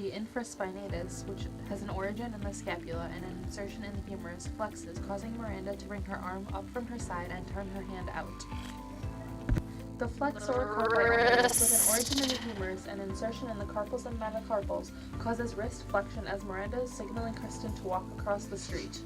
the infraspinatus, which has an origin in the scapula and an insertion in the humerus, flexes, causing Miranda to bring her arm up from her side and turn her hand out. The flexor carpi with an origin in the humerus and insertion in the carpals and metacarpals causes wrist flexion as Miranda is signaling Kristen to walk across the street.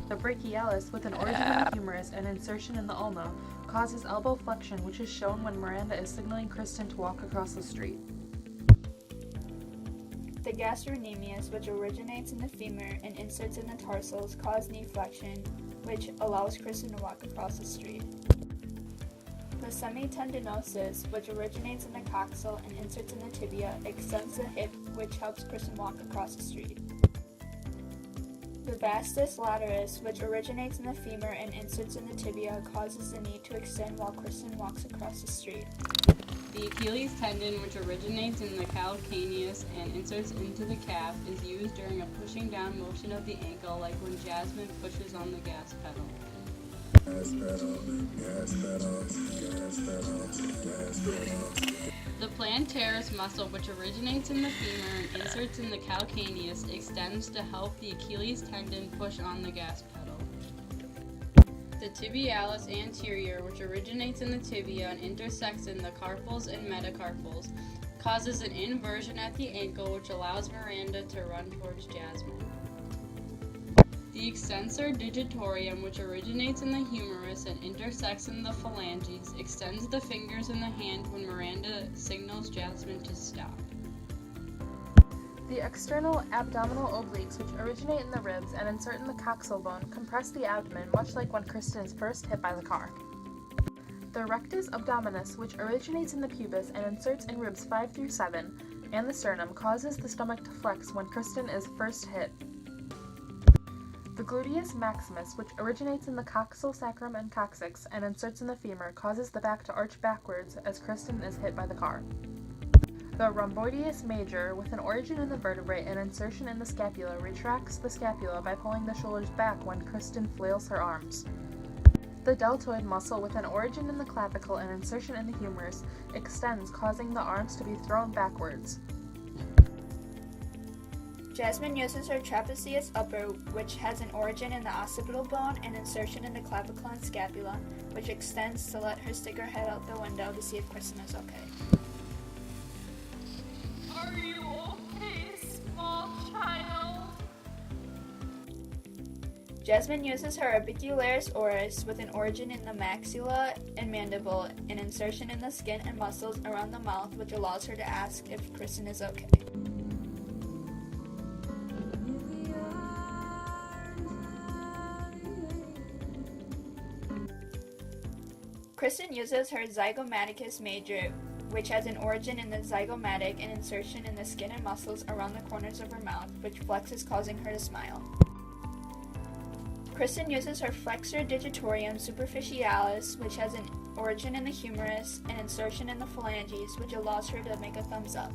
The brachialis, with an origin in the humerus and insertion in the ulna, causes elbow flexion, which is shown when Miranda is signaling Kristen to walk across the street. The gastrocnemius, which originates in the femur and inserts in the tarsals, cause knee flexion, which allows Kristen to walk across the street. The semitendinosus, which originates in the coxal and inserts in the tibia, extends the hip, which helps Kristen walk across the street. The vastus lateralis, which originates in the femur and inserts in the tibia, causes the knee to extend while Kristen walks across the street. The Achilles tendon, which originates in the calcaneus and inserts into the calf, is used during a pushing down motion of the ankle, like when Jasmine pushes on the gas pedal. Gas pedal, gas pedal, gas pedal, gas pedal. The plantaris muscle, which originates in the femur and inserts in the calcaneus, extends to help the Achilles tendon push on the gas pedal. The tibialis anterior, which originates in the tibia and intersects in the carpals and metacarpals, causes an inversion at the ankle, which allows Miranda to run towards Jasmine. The extensor digitorium, which originates in the humerus and intersects in the phalanges, extends the fingers in the hand when Miranda signals Jasmine to stop. The external abdominal obliques, which originate in the ribs and insert in the coxal bone, compress the abdomen, much like when Kristen is first hit by the car. The rectus abdominis, which originates in the pubis and inserts in ribs 5 through 7, and the sternum, causes the stomach to flex when Kristen is first hit. The gluteus maximus, which originates in the coxal sacrum and coccyx and inserts in the femur, causes the back to arch backwards as Kristen is hit by the car. The rhomboideus major, with an origin in the vertebrae and insertion in the scapula, retracts the scapula by pulling the shoulders back when Kristen flails her arms. The deltoid muscle, with an origin in the clavicle and insertion in the humerus, extends, causing the arms to be thrown backwards. Jasmine uses her trapezius upper, which has an origin in the occipital bone and insertion in the clavicle and scapula, which extends to let her stick her head out the window to see if Kristen is okay. Are you okay, small child? Jasmine uses her orbicularis oris, with an origin in the maxilla and mandible, and insertion in the skin and muscles around the mouth, which allows her to ask if Kristen is okay. Kristen uses her zygomaticus major, which has an origin in the zygomatic and insertion in the skin and muscles around the corners of her mouth, which flexes, causing her to smile. Kristen uses her flexor digitorium superficialis, which has an origin in the humerus and insertion in the phalanges, which allows her to make a thumbs up.